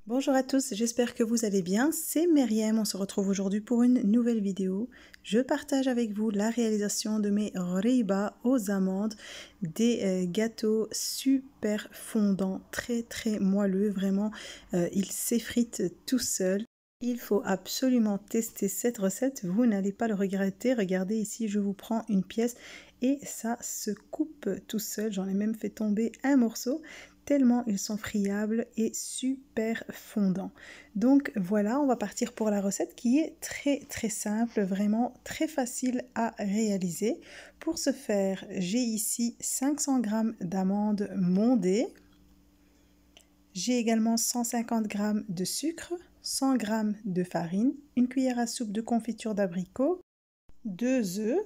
Bonjour à tous, j'espère que vous allez bien. C'est Myriam, on se retrouve aujourd'hui pour une nouvelle vidéo. Je partage avec vous la réalisation de mes ghoriba aux amandes, des gâteaux super fondants, très moelleux, vraiment, ils s'effritent tout seuls. Il faut absolument tester cette recette, vous n'allez pas le regretter. Regardez ici, je vous prends une pièce et ça se coupe tout seul. J'en ai même fait tomber un morceau tellement ils sont friables et super fondants. Donc voilà, on va partir pour la recette qui est très simple, vraiment très facile à réaliser. Pour ce faire, j'ai ici 500 g d'amandes mondées. J'ai également 150 g de sucre, 100 g de farine, une cuillère à soupe de confiture d'abricot, 2 œufs,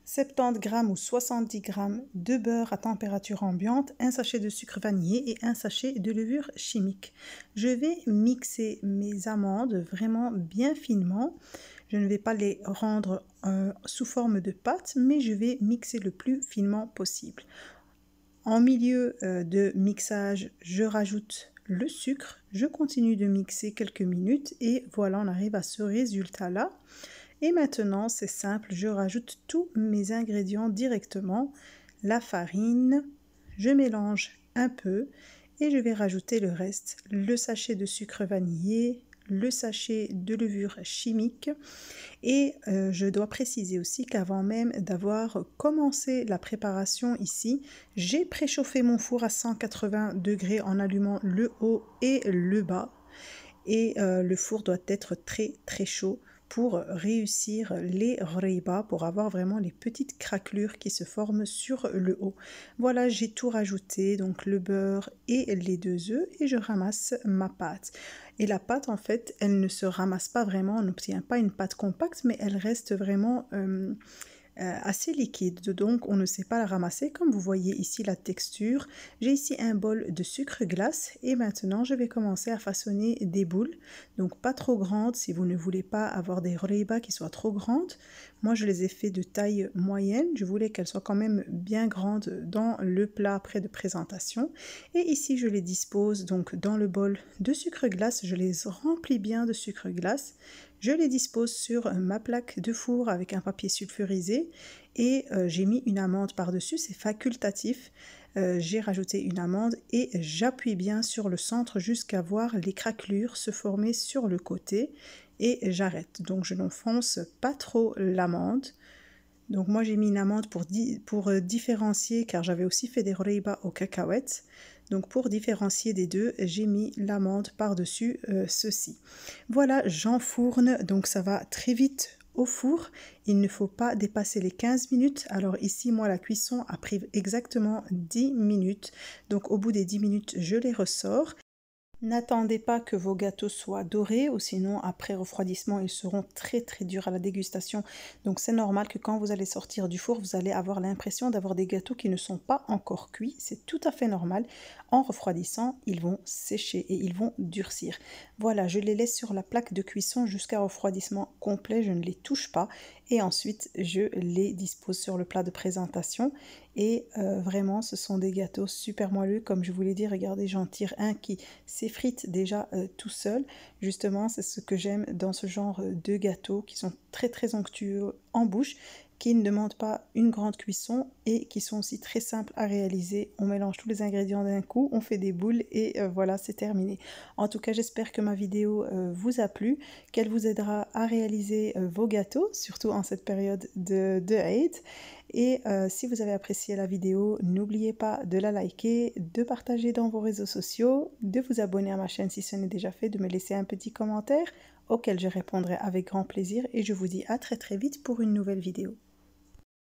70 g ou 70 g de beurre à température ambiante, un sachet de sucre vanillé et un sachet de levure chimique. Je vais mixer mes amandes vraiment bien finement. Je ne vais pas les rendre sous forme de pâte, mais je vais mixer le plus finement possible. En milieu de mixage, je rajoute le sucre, je continue de mixer quelques minutes et voilà, on arrive à ce résultat-là. Et maintenant, c'est simple, je rajoute tous mes ingrédients directement. La farine, je mélange un peu et je vais rajouter le reste. Le sachet de sucre vanillé, le sachet de levure chimique. Et je dois préciser aussi qu'avant même d'avoir commencé la préparation ici, j'ai préchauffé mon four à 180 degrés en allumant le haut et le bas. Et le four doit être très chaud pour réussir les ghoriba, pour avoir vraiment les petites craquelures qui se forment sur le haut. Voilà, j'ai tout rajouté, donc le beurre et les 2 œufs, et je ramasse ma pâte. Et la pâte, en fait, elle ne se ramasse pas vraiment, on n'obtient pas une pâte compacte, mais elle reste vraiment assez liquide, donc on ne sait pas la ramasser. Comme vous voyez ici la texture, j'ai ici un bol de sucre glace et maintenant je vais commencer à façonner des boules, donc pas trop grandes si vous ne voulez pas avoir des ghoriba qui soient trop grandes. Moi je les ai fait de taille moyenne, je voulais qu'elles soient quand même bien grandes dans le plat après de présentation. Et ici je les dispose donc dans le bol de sucre glace, je les remplis bien de sucre glace. Je les dispose sur ma plaque de four avec un papier sulfurisé et j'ai mis une amande par-dessus, c'est facultatif. J'ai rajouté une amande et j'appuie bien sur le centre jusqu'à voir les craquelures se former sur le côté et j'arrête. Donc je n'enfonce pas trop l'amande. Donc moi j'ai mis une amande pour différencier, car j'avais aussi fait des ghoriba aux cacahuètes. Donc pour différencier des deux, j'ai mis l'amande par-dessus ceci. Voilà, j'enfourne, donc ça va très vite au four. Il ne faut pas dépasser les 15 minutes. Alors ici, moi, la cuisson a pris exactement 10 minutes. Donc au bout des 10 minutes, je les ressors. N'attendez pas que vos gâteaux soient dorés ou sinon après refroidissement ils seront très durs à la dégustation. Donc c'est normal que quand vous allez sortir du four, vous allez avoir l'impression d'avoir des gâteaux qui ne sont pas encore cuits. C'est tout à fait normal. En refroidissant, ils vont sécher et ils vont durcir. Voilà, je les laisse sur la plaque de cuisson jusqu'à refroidissement complet. Je ne les touche pas et ensuite je les dispose sur le plat de présentation. Et vraiment, ce sont des gâteaux super moelleux. Comme je vous l'ai dit, regardez, j'en tire un qui s'effrite déjà tout seul. Justement, c'est ce que j'aime dans ce genre de gâteaux qui sont très onctueux en bouche, qui ne demandent pas une grande cuisson et qui sont aussi très simples à réaliser. On mélange tous les ingrédients d'un coup, on fait des boules et voilà, c'est terminé. En tout cas, j'espère que ma vidéo vous a plu, qu'elle vous aidera à réaliser vos gâteaux, surtout en cette période de Eid. Et si vous avez apprécié la vidéo, n'oubliez pas de la liker, de partager dans vos réseaux sociaux, de vous abonner à ma chaîne si ce n'est déjà fait, de me laisser un petit commentaire auquel je répondrai avec grand plaisir et je vous dis à très vite pour une nouvelle vidéo.